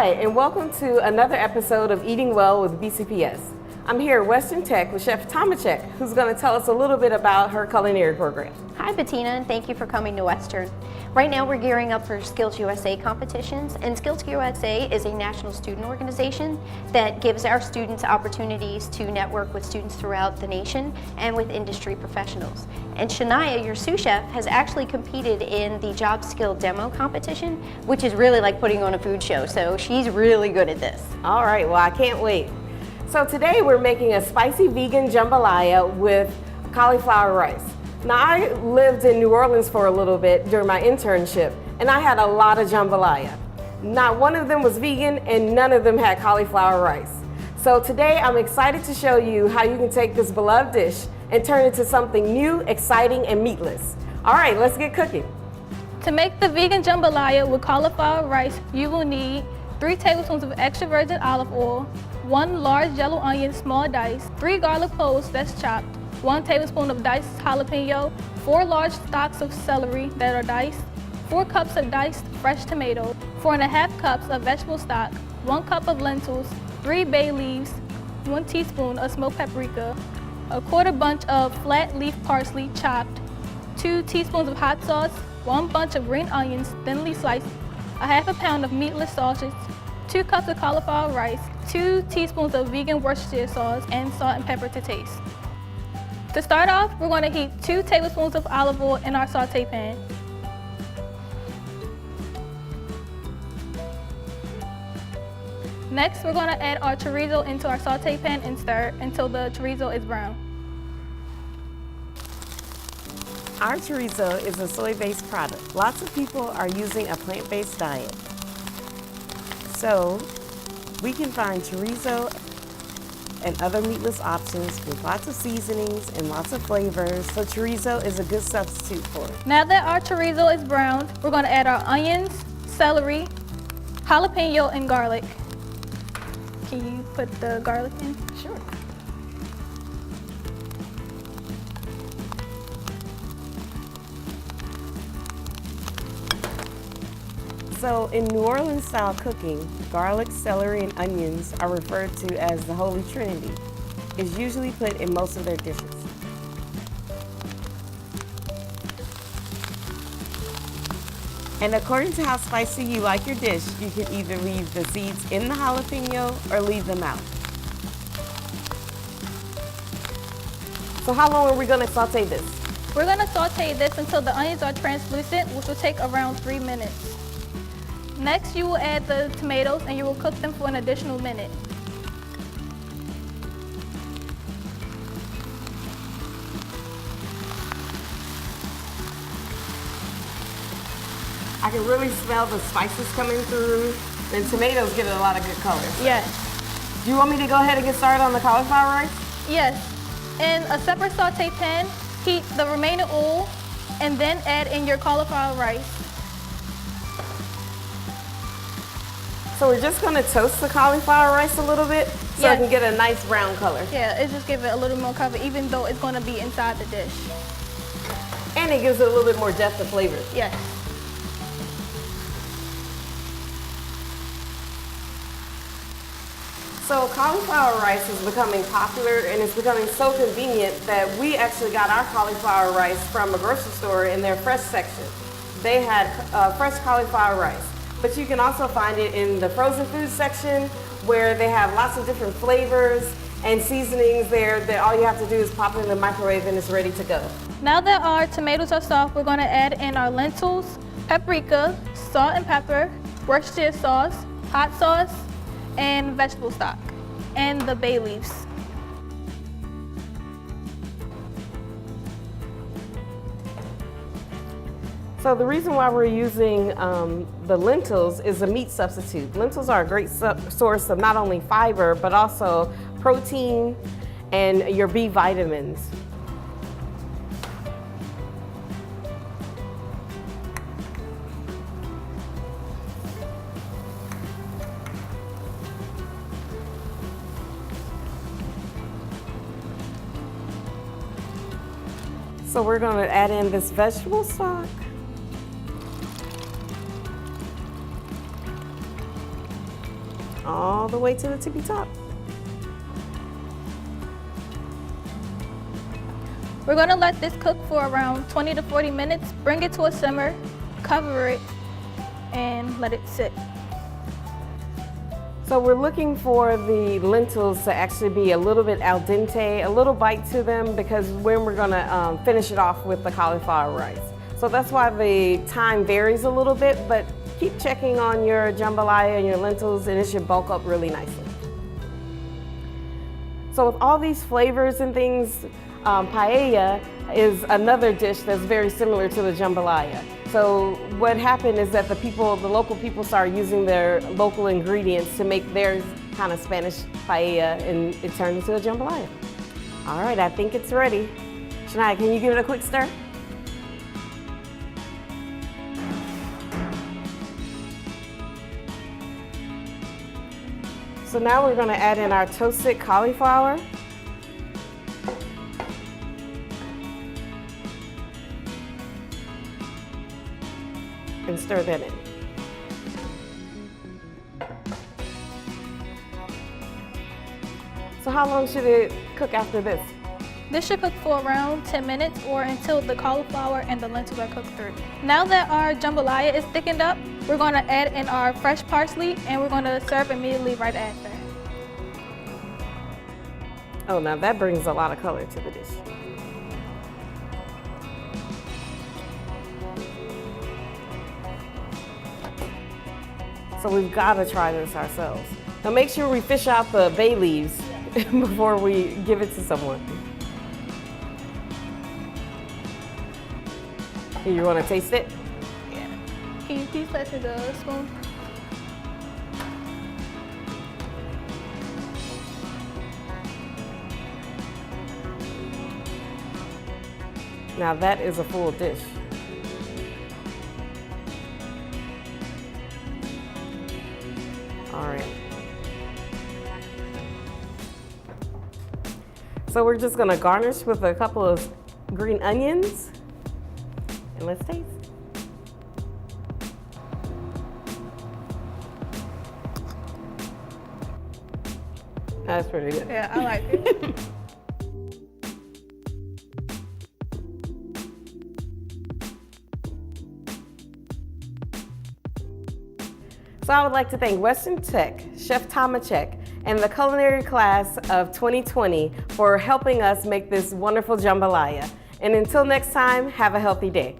Hi, and welcome to another episode of Eating Well with BCPS. I'm here at Western Tech with Chef Tomacek, who's going to tell us a little bit about her culinary program. Hi Bettina, and thank you for coming to Western. Right now we're gearing up for Skills USA competitions, and Skills USA is a national student organization that gives our students opportunities to network with students throughout the nation and with industry professionals. And Shania, your sous chef, has actually competed in the job skill demo competition, which is really like putting on a food show, so she's really good at this. All right, well, I can't wait. So today we're making a spicy vegan jambalaya with cauliflower rice. Now, I lived in New Orleans for a little bit during my internship, and I had a lot of jambalaya. Not one of them was vegan, and none of them had cauliflower rice. So today I'm excited to show you how you can take this beloved dish and turn it into something new, exciting, and meatless. All right, let's get cooking. To make the vegan jambalaya with cauliflower rice, you will need 3 tablespoons of extra virgin olive oil, 1 large yellow onion small diced, 3 garlic cloves that's chopped, 1 tablespoon of diced jalapeno, 4 large stalks of celery that are diced, 4 cups of diced fresh tomatoes, 4½ cups of vegetable stock, 1 cup of lentils, 3 bay leaves, 1 teaspoon of smoked paprika, a 1/4 bunch of flat leaf parsley chopped, 2 teaspoons of hot sauce, 1 bunch of green onions thinly sliced, a ½ pound of meatless sausage, 2 cups of cauliflower rice, 2 teaspoons of vegan Worcestershire sauce, and salt and pepper to taste. To start off, we're going to heat 2 tablespoons of olive oil in our saute pan. Next, we're going to add our chorizo into our saute pan and stir until the chorizo is brown. Our chorizo is a soy-based product. Lots of people are using a plant-based diet. So we can find chorizo and other meatless options with lots of seasonings and lots of flavors, so chorizo is a good substitute for it. Now that our chorizo is browned, we're going to add our onions, celery, jalapeno, and garlic. Can you put the garlic in? Sure. So in New Orleans style cooking, garlic, celery, and onions are referred to as the Holy Trinity. It's usually put in most of their dishes. And according to how spicy you like your dish, you can either leave the seeds in the jalapeno or leave them out. So how long are we going to saute this? We're going to saute this until the onions are translucent, which will take around 3 minutes. Next, you will add the tomatoes and you will cook them for an additional minute. I can really smell the spices coming through, and tomatoes give it a lot of good color. Yes. Do you want me to go ahead and get started on the cauliflower rice? Yes. In a separate saute pan, heat the remaining oil and then add in your cauliflower rice. So we're just going to toast the cauliflower rice a little bit so it can get a nice brown color. Yeah, it just gives it a little more cover even though it's going to be inside the dish. And it gives it a little bit more depth of flavor. Yes. So cauliflower rice is becoming popular, and it's becoming so convenient that we actually got our cauliflower rice from a grocery store in their fresh section. They had fresh cauliflower rice. But you can also find it in the frozen food section where they have lots of different flavors and seasonings there that all you have to do is pop it in the microwave and it's ready to go. Now that our tomatoes are soft, we're going to add in our lentils, paprika, salt and pepper, Worcestershire sauce, hot sauce, and vegetable stock, and the bay leaves. So the reason why we're using the lentils is a meat substitute. Lentils are a great source of not only fiber, but also protein and your B vitamins. So we're going to add in this vegetable stock. all the way to the tippy top. We're going to let this cook for around 20 to 40 minutes. Bring it to a simmer, cover it, and let it sit. So we're looking for the lentils to actually be a little bit al dente, a little bite to them, because when we're gonna finish it off with the cauliflower rice. So that's why the time varies a little bit, but keep checking on your jambalaya and your lentils and it should bulk up really nicely. So with all these flavors and things, paella is another dish that's very similar to the jambalaya. So what happened is that the local people started using their local ingredients to make their kind of Spanish paella, and it turned into a jambalaya. All right, I think it's ready. Shania, can you give it a quick stir? So now we're going to add in our toasted cauliflower. And stir that in. So how long should it cook after this? This should cook for around 10 minutes or until the cauliflower and the lentils are cooked through. Now that our jambalaya is thickened up, we're going to add in our fresh parsley and we're going to serve immediately right after. Oh, now that brings a lot of color to the dish. So we've got to try this ourselves. Now make sure we fish out the bay leaves before we give it to someone. You want to taste it? Yeah. Can you please pass me the spoon? Now that is a full dish. All right. So we're just gonna garnish with a couple of green onions, and let's taste. That's pretty good. Yeah, I like it. So I would like to thank Western Tech, Chef Tomacek, and the culinary class of 2020 for helping us make this wonderful jambalaya. And until next time, have a healthy day.